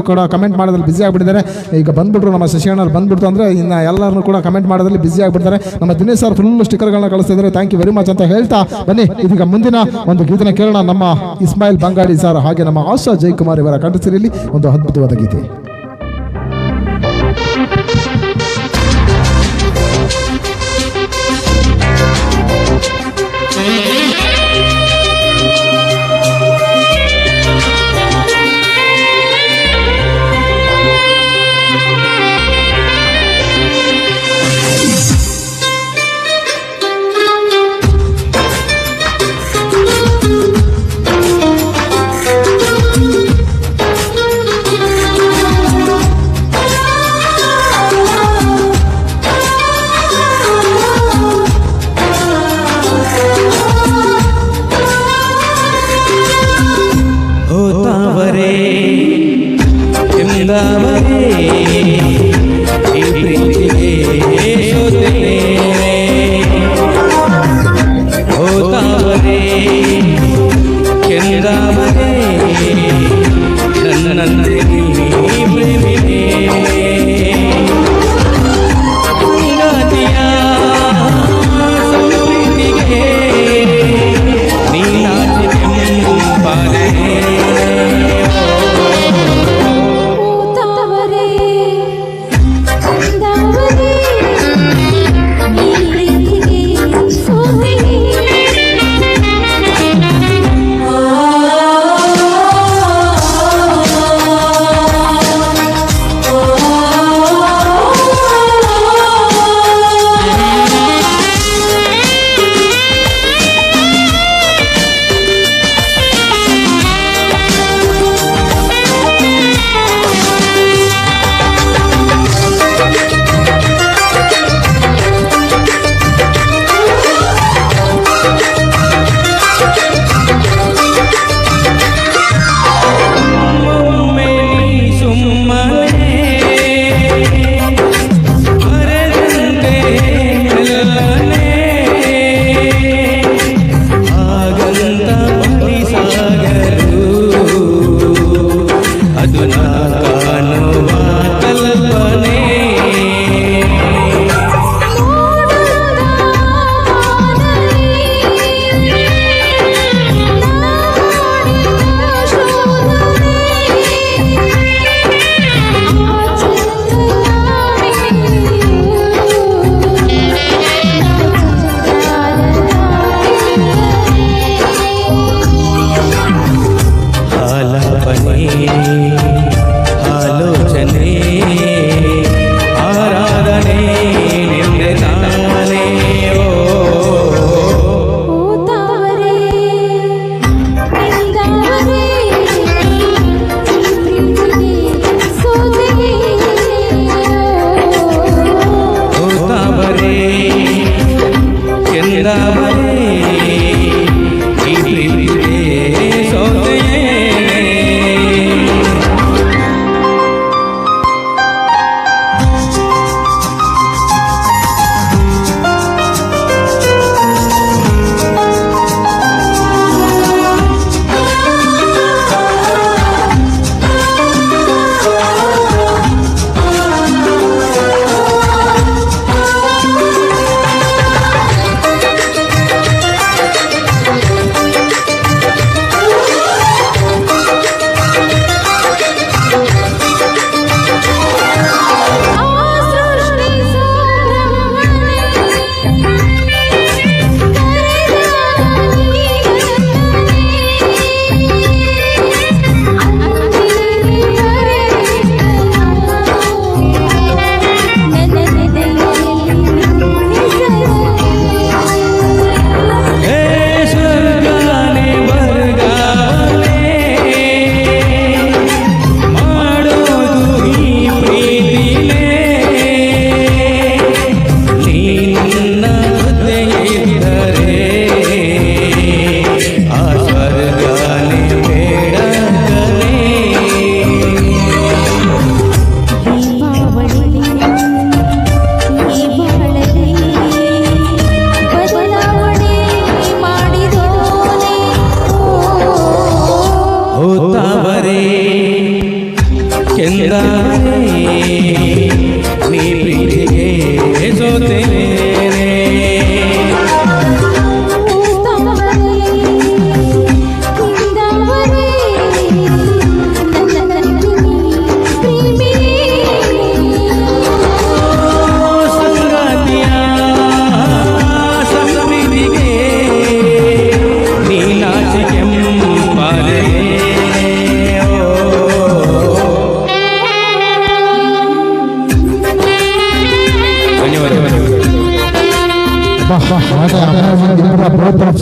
ಕೂಡ ಕಮೆಂಟ್ ಮಾಡೋದ್ರಲ್ಲಿ ಬಿಸಿ ಆಗಿಬಿಟ್ಟಿದ್ದಾರೆ. ಈಗ ಬಂದ್ಬಿಟ್ರು ನಮ್ಮ ಶಶಿಯಣ್ಣರು ಬಂದ್ಬಿಡ್ತು ಅಂದರೆ ಇನ್ನು ಎಲ್ಲರನ್ನೂ ಕೂಡ ಕಮೆಂಟ್ ಮಾಡೋದ್ರಲ್ಲಿ ಬಿಸಿ ಆಗಿಬಿಡ್ತಾರೆ. ನಮ್ಮ ದಿನೇಶ್ ಸರ್ ಫುಲ್ ಸ್ಟಿಕ್ಕರ್ಗಳನ್ನ ಕಳಿಸ್ತಿದ್ದಾರೆ. ಥ್ಯಾಂಕ್ ಯು ವೆರಿ ಮಚ್ ಅಂತ ಹೇಳ್ತಾ ಬನ್ನಿ ಇದೀಗ ಮುಂದಿನ ಒಂದು ಗೀತನ ಕೇಳೋಣ. ನಮ್ಮ ಇಸ್ಮಾಯಿಲ್ ಬಂಗಾಡಿ ಸರ್ ಹಾಗೆ ನಮ್ಮ ಆಶಾ ಜಯಕುಮಾರ್ ಇವರ ಕಂಠಸಿರಿಯಲ್ಲಿ ಒಂದು ಅದ್ಭುತವಾದ ಗೀತೆ. ಕೆಂದಾನೆ ನೀ ಪ್ರೀತಿಗೆ ಸೋತೇನೆ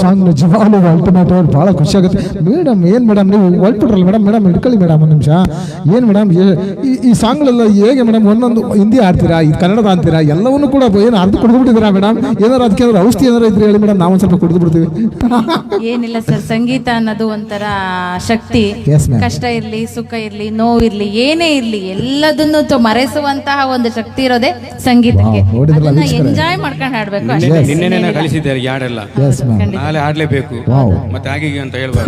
ಸಾಂಗ್ ನಿಜವಾಗ್ಲೂ ಅಲ್ಟಿಮೇಟ್ ಭಾಳ ಖುಷಿ ಆಗುತ್ತೆ. ಮೇಡಮ್ ಏನು ಮೇಡಮ್ ನೀವು ಹೊಲ್ಬಿಟ್ರಲ್ಲ ಮೇಡಮ್ ಹಿಡ್ಕೊಳ್ಳಿ ಮೇಡಮ್ ಒಂದು ನಿಮಿಷ. ಏನು ಮೇಡಮ್ ಈ ಸಾಂಗ್ಗಳೆಲ್ಲ ಹೇಗೆ ಮೇಡಮ್ ಒಂದೊಂದು ಹಿಂದಿ ಆಡ್ತೀರಾ, ಈ ಕನ್ನಡದ ಅಂತೀರಾ, ಎಲ್ಲವನ್ನೂ ಕೂಡ ಏನು ಅರ್ಧ ಕುಡಿದ್ಬಿಟ್ಟಿದ್ದೀರಾ ಮೇಡಮ್? ಏನಾರು ಅದಕ್ಕೆ ಏನಾದ್ರು ಔಷಧಿ ಏನಾರು ಇದ್ರೆ ಹೇಳಿ ಮೇಡಮ್, ನಾವೊಂದು ಸ್ವಲ್ಪ ಕುಡಿದು ಬಿಡ್ತೀವಿ. ಏನಿಲ್ಲ ಸರ್, ಸಂಗೀತ ಅನ್ನೋದು ಒಂಥರ ಶಕ್ತಿ. ಕಷ್ಟ ಇರ್ಲಿ, ಸುಖ ಇರ್ಲಿ, ನೋವಿರ್ಲಿ, ಏನೇ ಇರ್ಲಿ ಎಲ್ಲದನ್ನು ಮರೆಸುವಂತಹ ಒಂದು ಶಕ್ತಿ ಇರೋದೇ ಸಂಗೀತಕ್ಕೆ. ಎಂಜಾಯ್ ಮಾಡ್ಕೊಂಡು ಹಾಡ್ಬೇಕು. ನಿನ್ನೆ ಕಳಿಸಿದ್ದಾರೆ ಯಾಡೆಲ್ಲ, ನಾಳೆ ಆಡ್ಲೇಬೇಕು ಮತ್ತೆ ಹಾಗೆ ಅಂತ ಹೇಳ್ಬಾರ್ದು.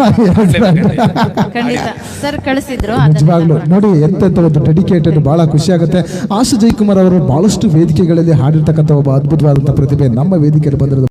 ಖಂಡಿತ ಸರ್ ಕಳಿಸಿದ್ರು. ನಿಜವಾಗ್ಲು ನೋಡಿ ಎಂತ ಒಂದು ಡೆಡಿಕೇಟೆಡ್, ಬಹಳ ಖುಷಿ ಆಗುತ್ತೆ. ಆಶಾ ಜಯಕುಮಾರ್ ಅವರು ಬಹಳಷ್ಟು ವೇದಿಕೆಗಳಲ್ಲಿ ಹಾಡಿರ್ತಕ್ಕಂಥ ಒಬ್ಬ ಅದ್ಭುತವಾದಂತಹ ಪ್ರತಿಭೆ ನಮ್ಮ ವೇದಿಕೆಯಲ್ಲಿ ಬಂದಿರೋದು